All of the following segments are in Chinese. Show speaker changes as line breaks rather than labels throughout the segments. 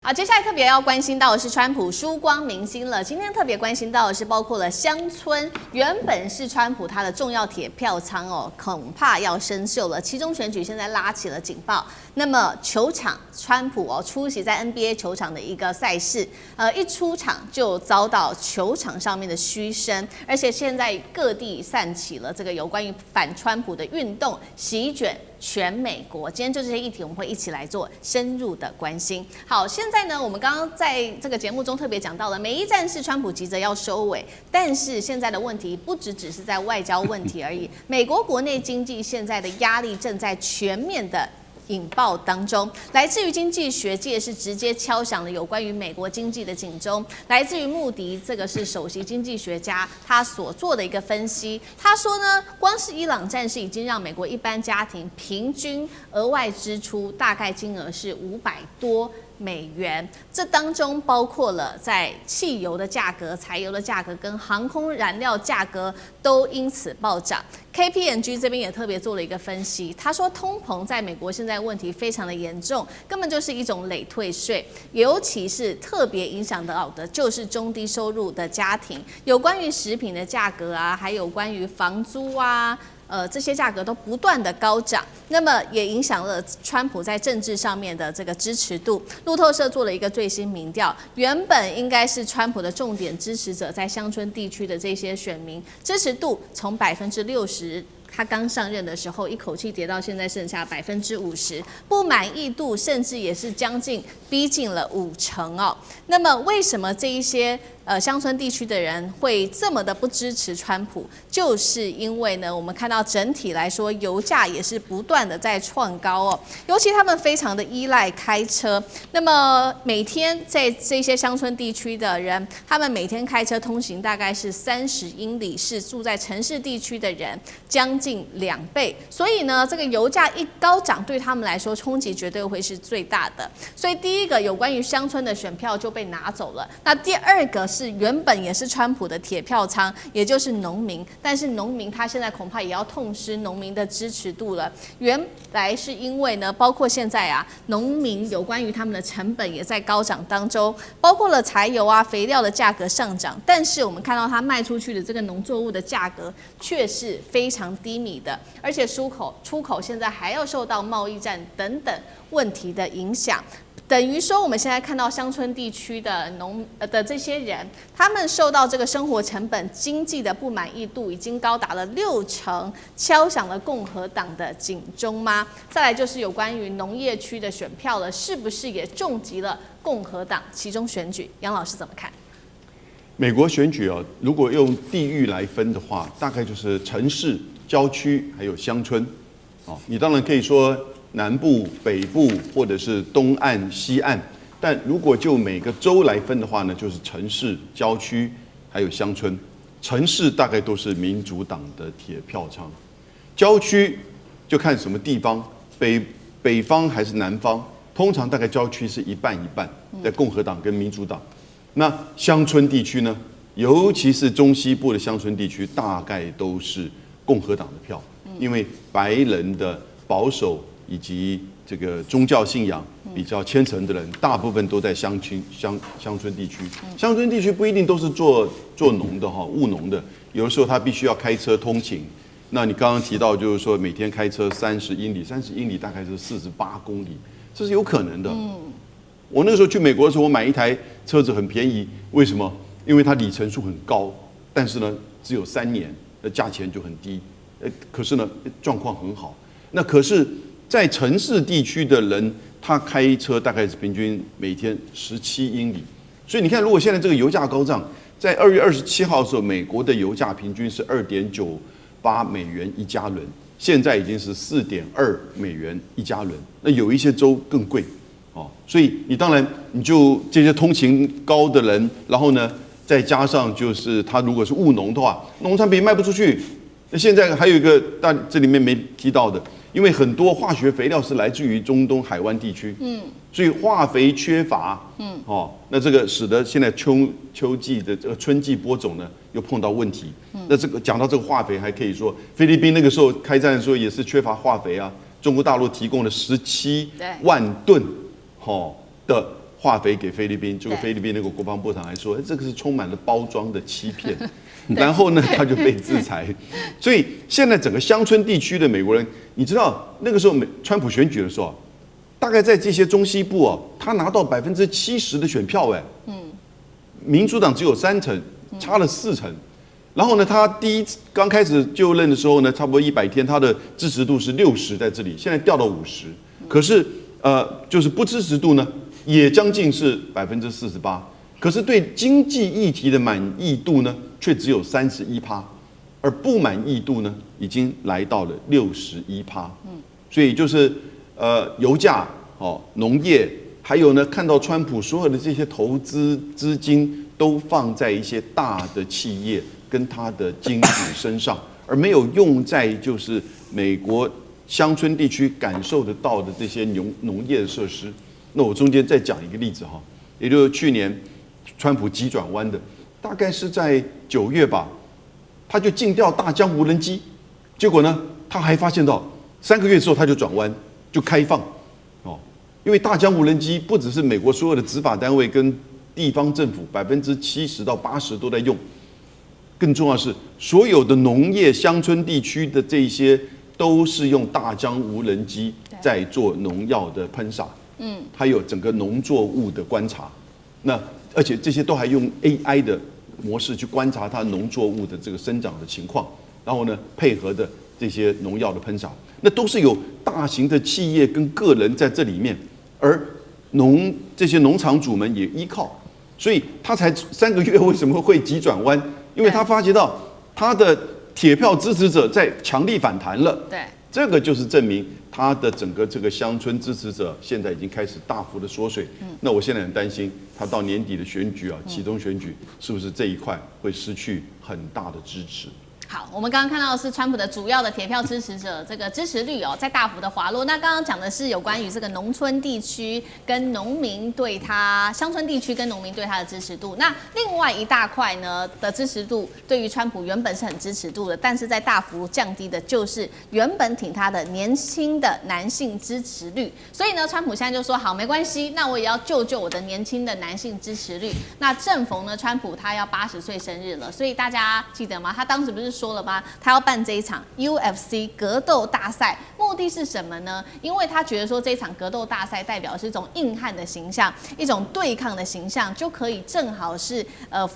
好，接下來特別要關心到的是川普輸光明星了。今天特別關心到的是包括了鄉村，原本是川普他的重要鐵票倉哦，恐怕要生鏽了。期中選舉現在拉起了警報。那麼球場，川普出席在 NBA 球場的一個賽事，一出場就遭到球場上面的噓聲，而且現在各地散起了這個有關於反川普的運動，席捲全美國。今天就這些議題，我們會一起來做深入的關心。好，現在呢，我們剛剛在這個節目中特別講到了，美伊戰事川普急着要收尾，但是現在的問題不只是在外交問題而已，美國國內經濟現在的壓力正在全面的引爆當中，來自於經濟學界是直接敲響了有關於美國經濟的警鐘。來自於穆迪，這個是首席經濟學家他所做的一個分析。他說呢，光是伊朗戰事已經讓美國一般家庭平均額外支出大概金額是500多美元，這當中包括了在汽油的價格、柴油的價格跟航空燃料價格都因此暴漲。KPMG 這邊也特別做了一個分析，他說通膨在美國現在問題非常的嚴重，根本就是一種累退稅，尤其是特別影響到的就是中低收入的家庭，有關於食品的價格啊，還有關於房租啊。這些價格都不斷的高漲，那麼也影響了川普在政治上面的這個支持度。路透社做了一個最新民調，原本應該是川普的重點支持者，在鄉村地區的這些選民支持度從60%。他剛上任的時候，一口氣跌到現在剩下50%，不滿意度甚至也是逼近了50%哦。那麼為什麼這一些鄉村地區的人會這麼的不支持川普？就是因為呢，我們看到整體來說，油價也是不斷的在創高哦。尤其他們非常的依賴開車，那麼每天在這些鄉村地區的人，他們每天開車通行大概是30英里，是住在城市地區的人將近2倍。所以呢，這個油價一高漲，對他們來說衝擊絕對會是最大的。所以第一個有關於鄉村的選票就被拿走了。那第二個是原本也是川普的鐵票倉，也就是農民，但是農民他現在恐怕也要痛失農民的支持度了。原來是因為呢，包括現在啊，農民有關於他們的成本也在高漲當中，包括了柴油啊、肥料的價格上漲，但是我們看到他賣出去的這個農作物的價格卻是非常低迷的，而且出口現在還要受到貿易戰等等問題的影響。等於說，我們現在看到鄉村地區的的這些人，他們受到這個生活成本、經濟的不滿意度已經高達了60%，敲響了共和黨的警鐘嗎？再來就是有關於農業區的選票了，是不是也重擊了共和黨期中選舉？楊老師怎麼看？
美國選舉啊，如果用地域來分的話，大概就是城市、郊區還有鄉村。你當然可以說南部、北部，或者是東岸、西岸，但如果就每個州來分的話呢，就是城市、郊區還有鄉村。城市大概都是民主黨的鐵票倉，郊區就看什麼地方，北方還是南方，通常大概郊區是一半一半，在共和黨跟民主黨。那鄉村地區呢，尤其是中西部的鄉村地區，大概都是共和黨的票，因為白人的保守以及這個宗教信仰比較虔誠的人，大部分都在鄉村地區。鄉村地區不一定都是做農的哈，務農的，有的時候他必須要開車通勤。那你剛剛提到就是說每天開車30英里大概是48公里，這是有可能的。我那個時候去美國的時候，我買一台車子很便宜，為什麼？因為它里程數很高，但是呢只有3年，那價錢就很低。可是呢狀況很好。那可是，在城市地區的人，他開車大概是平均每天17英里。所以你看，如果現在這個油價高漲，在2月27號的時候，美國的油價平均是2.98美元一加侖，現在已經是4.2美元一加侖。那有一些州更貴，所以你當然你就這些通勤高的人，然後呢，再加上就是他如果是務農的話，農產品賣不出去。那現在還有一個，這裡面沒提到的，因為很多化學肥料是來自於中東海灣地區，所以化肥缺乏，那這個使得現在秋季的這個春季播種呢又碰到問題。那這個講到這個化肥，還可以說菲律賓那個時候開戰的時候也是缺乏化肥啊，中國大陸提供了17萬噸的化肥給菲律賓，結果菲律賓那個國防部長還說，這個是充滿了包裝的欺騙，然後呢，他就被制裁。所以現在整個鄉村地區的美國人，你知道那個時候川普選舉的時候，大概在這些中西部哦，他拿到70%的選票，民主黨只有3成，差了4成。然後呢，他剛開始就任的時候呢，差不多100天，他的支持度是60在這裡，現在掉到50。可是就是不支持度呢，也將近是48%。可是对經濟議題的滿意度呢，卻只有31%，而不滿意度呢，已經來到了61%。所以就是油價農業，還有呢，看到川普所有的這些投資資金都放在一些大的企業跟他的金主身上，而沒有用在就是美國鄉村地區感受得到的這些農業的設施。那我中間再講一個例子哈，也就是去年川普急轉彎的，大概是在9月吧，他就禁掉大疆無人機，結果呢，他還發現到3個月之後他就轉彎，就開放因為大疆無人機不只是美國所有的執法單位跟地方政府70%到80%都在用。更重要的是，所有的農業鄉村地區的這些都是用大疆無人機在做農藥的噴灑，還有整個農作物的觀察，那而且這些都還用 AI 的模式去觀察它農作物的這個生長的情況，然後呢配合的這些農藥的噴灑，那都是有大型的企業跟個人在這裡面，而這些農場主們也依靠，所以他才3個月為什麼會急轉彎？因為他發覺到他的鐵票支持者在強力反彈了，對，這個就是證明他的整個這個鄉村支持者現在已經開始大幅的縮水。那我現在很擔心他到年底的選舉期中選舉是不是這一塊會失去很大的支持？
好，我們剛剛看到的是川普的主要的鐵票支持者這個支持率在大幅的滑落。那剛剛講的是有關於這個農村地區跟農民對他鄉村地區跟農民對他的支持度。那另外一大塊呢的支持度，對於川普原本是很支持度的，但是在大幅降低的就是原本挺他的年輕的男性支持率。所以呢，川普現在就說好，沒關係，那我也要救我的年輕的男性支持率。那正逢呢，川普他要80歲生日了，所以大家記得嗎？他當時不是說了嗎？他要辦這一場 UFC 格鬥大賽，目的是什麼呢？因為他覺得說這一場格鬥大賽代表的是一種硬漢的形象，一種對抗的形象，就可以正好是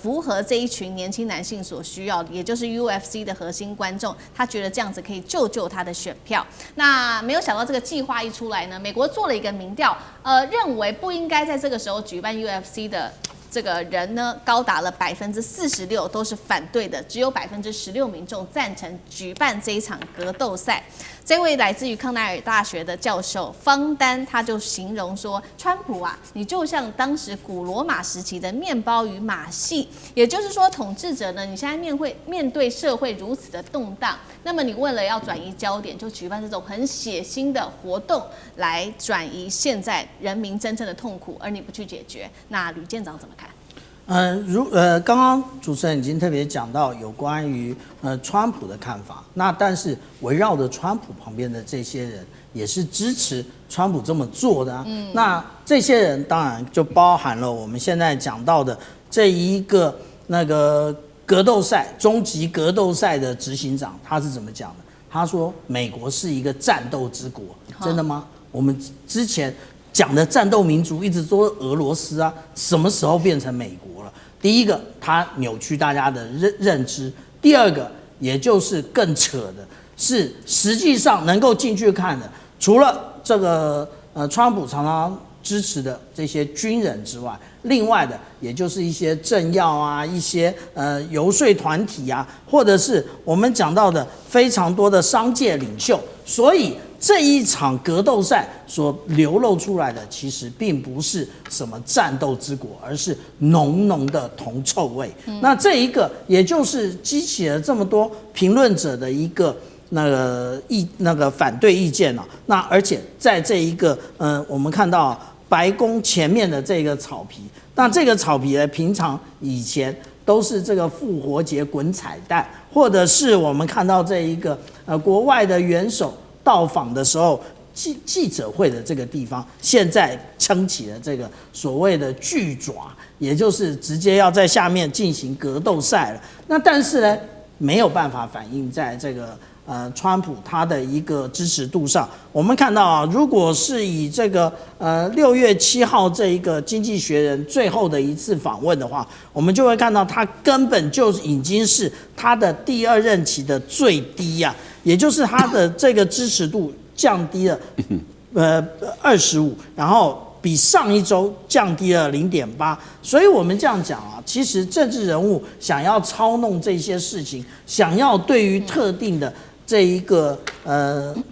符合這一群年輕男性所需要的，也就是 UFC 的核心觀眾。他覺得這樣子可以救他的選票。那沒有想到這個計劃一出來呢，美國做了一個民調，認為不應該在這個時候舉辦 UFC 的這個人呢，高達了46%都是反對的，只有16%民眾贊成舉辦這一場格鬥賽。這位來自於康奈爾大學的教授方丹，他就形容說，川普啊，你就像當時古羅馬時期的麵包與馬戲，也就是說，統治者呢，你現在面對社會如此的動盪，那麼你為了要轉移焦點，就舉辦這種很血腥的活動來轉移現在人民真正的痛苦，而你不去解決，那呂艦長怎麼看？
剛剛主持人已經特別講到有關於川普的看法，那但是圍繞着川普旁邊的這些人也是支持川普這麼做的那這些人當然就包含了我們現在講到的這一個那個格鬥賽終極格鬥賽的執行長，他是怎麼講的？他說美國是一個戰鬥之國，真的嗎？我們之前講的戰鬥民族一直都是俄羅斯啊，什麼時候變成美國了？第一個，他扭曲大家的認知；第二個，也就是更扯的是，實際上能夠進去看的，除了這個川普常常支持的這些軍人之外，另外的也就是一些政要啊，一些遊說團體啊，或者是我們講到的非常多的商界領袖，所以這一場格鬥賽所流露出來的，其實並不是什麼戰鬥之國，而是濃濃的銅臭味。那這一個，也就是激起了這麼多評論者的一個那個反對意見了。那而且在這一個我們看到白宮前面的這個草皮，那這個草皮呢，平常以前都是這個復活節滾彩蛋，或者是我們看到這一個國外的元首到訪的時候，記者會的這個地方，現在撐起了這個所謂的巨爪，也就是直接要在下面進行格鬥賽了。那但是呢，沒有辦法反映在這個川普他的一個支持度上。我們看到啊，如果是以這個6月7號這一個《經濟學人》最後的一次訪問的話，我們就會看到他根本就已經是他的第2任期的最低啊，也就是他的這個支持度降低了25%，然後比上一周降低了0.8%。所以我們這樣講啊，其實政治人物想要操弄這些事情，想要對於特定的這一個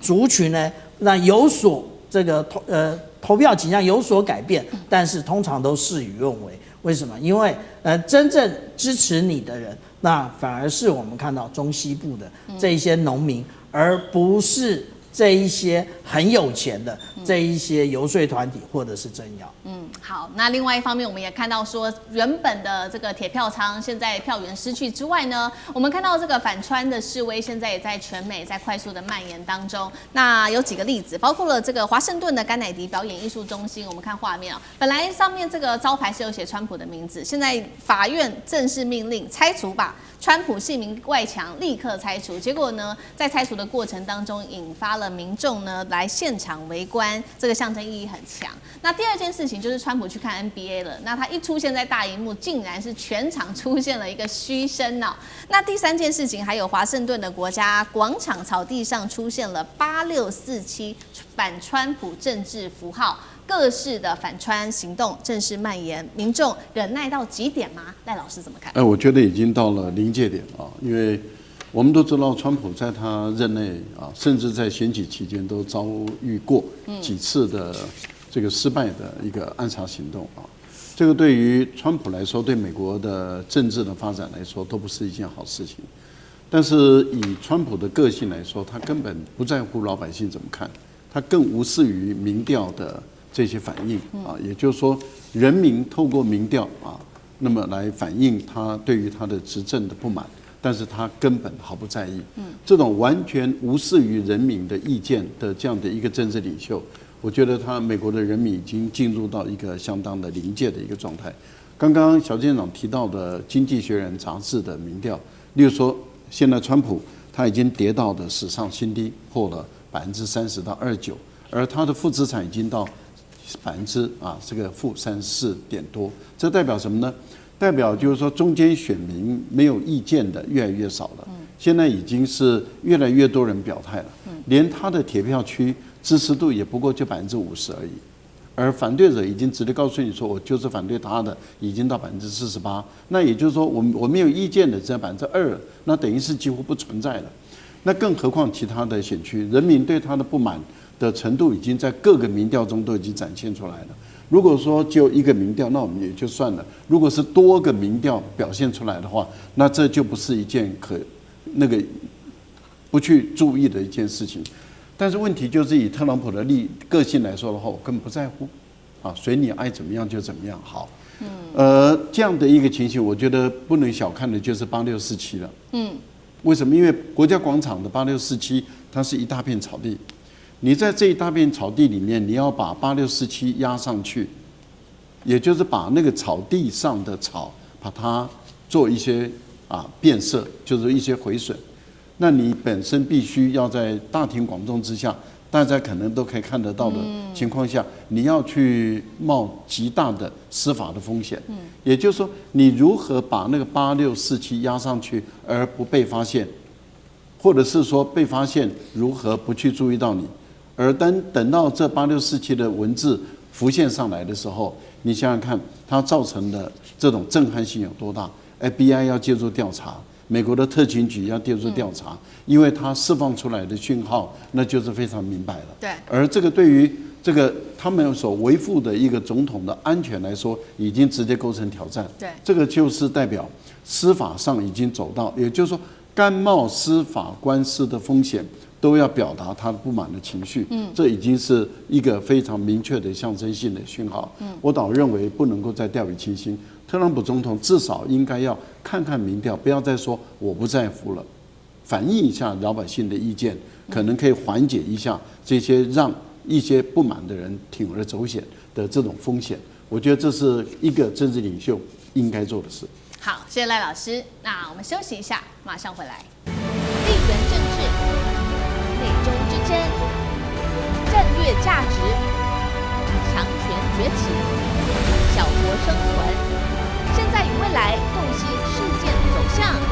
族群呢，那有所這個投票傾向有所改變，但是通常都事與願違。為什麼？因為真正支持你的人，那反而是我們看到中西部的這一些農民，而不是這一些很有錢的這一些游說團體或者是政要。
好，那另外一方面，我們也看到說，原本的這個鐵票倉现在票源失去之外呢，我们看到这个反川的示威现在也在全美在快速的蔓延当中。那有几个例子，包括了这个华盛顿的甘乃迪表演艺术中心，我们看画面啊，本来上面这个招牌是有写川普的名字，现在法院正式命令拆除吧。川普姓名外墙立刻拆除，結果呢，在拆除的過程當中，引發了民眾呢來現場圍觀，這個象徵意義很強。那第二件事情就是川普去看 NBA 了，那他一出現在大螢幕，竟然是全場出現了一個噓聲哦。那第三件事情，還有華盛頓的國家廣場草地上出現了8647反川普政治符號。各式的反川行動正式蔓延，民眾忍耐到極點嗎？賴老師怎麼看？
我覺得已經到了臨界點啊，因為我們都知道，川普在他任內啊，甚至在選舉期間都遭遇過幾次的這個失敗的一個暗殺行動啊。這個對於川普來說，對美國的政治的發展來說，都不是一件好事情。但是以川普的個性來說，他根本不在乎老百姓怎麼看，他更無視於民調的這些反應啊，也就是說，人民透過民調啊，那麼來反映他對於他的執政的不滿，但是他根本毫不在意。這種完全無視於人民的意見的這樣的一個政治領袖，我覺得美國的人民已經進入到一個相當的臨界的一個狀態。剛剛小艦長提到的《經濟學人》雜誌的民調，例如說，現在川普他已經跌到的史上新低，破了30%到29%，而他的負資產已經到這個-34點多，這代表什麼呢？代表就是說，中間選民沒有意見的越來越少了。現在已經是越來越多人表態了，連他的鐵票區支持度也不過就50%而已，而反對者已經直接告訴你說，我就是反對他的，已經到48%。那也就是說，我沒有意見的只有2%了，那等於是幾乎不存在了。那更何況其他的選區，人民對他的不滿的程度已經在各個民調中都已經展現出來了。如果說只有一個民調，那我們也就算了；如果是多個民調表現出來的話，那這就不是一件不去注意的一件事情。但是問題就是以特朗普的個性來說的話，我根本不在乎，啊，隨你愛怎麼樣就怎麼樣。好，這樣的一個情形，我覺得不能小看的就是8647了。為什麼？因為國家廣場的8647，它是一大片草地。你在這一大片草地裡面，你要把8647壓上去，也就是把那個草地上的草，把它做一些變色，就是一些毀損。那你本身必須要在大庭廣眾之下，大家可能都可以看得到的情況下，你要去冒極大的司法的風險。也就是說，你如何把那個8647壓上去而不被發現，或者是說被發現如何不去注意到你？而等到這8647的文字浮現上來的時候，你想想看，它造成的這種震撼性有多大 ？FBI 要介入調查，美國的特勤局要介入調查，因為它釋放出來的訊號，那就是非常明白了。
對。而
這個對於這個他們所維護的一個總統的安全來說，已經直接構成挑戰。
對。
這個就是代表司法上已經走到，也就是說，甘冒司法官司的風險，都要表達他的不滿的情緒，這已經是一個非常明確的象徵性的訊號。我倒認為不能夠再掉以輕心，特朗普總統至少應該要看看民調，不要再說我不在乎了，反映一下老百姓的意見，可能可以緩解一下這些讓一些不滿的人鋌而走險的這種風險。我覺得這是一個政治領袖應該做的事。
好，謝謝賴老師。那我們休息一下，馬上回來。地緣政治、美中之爭、戰略價值、強權崛起、小國生存，現在與未來洞悉事件走向。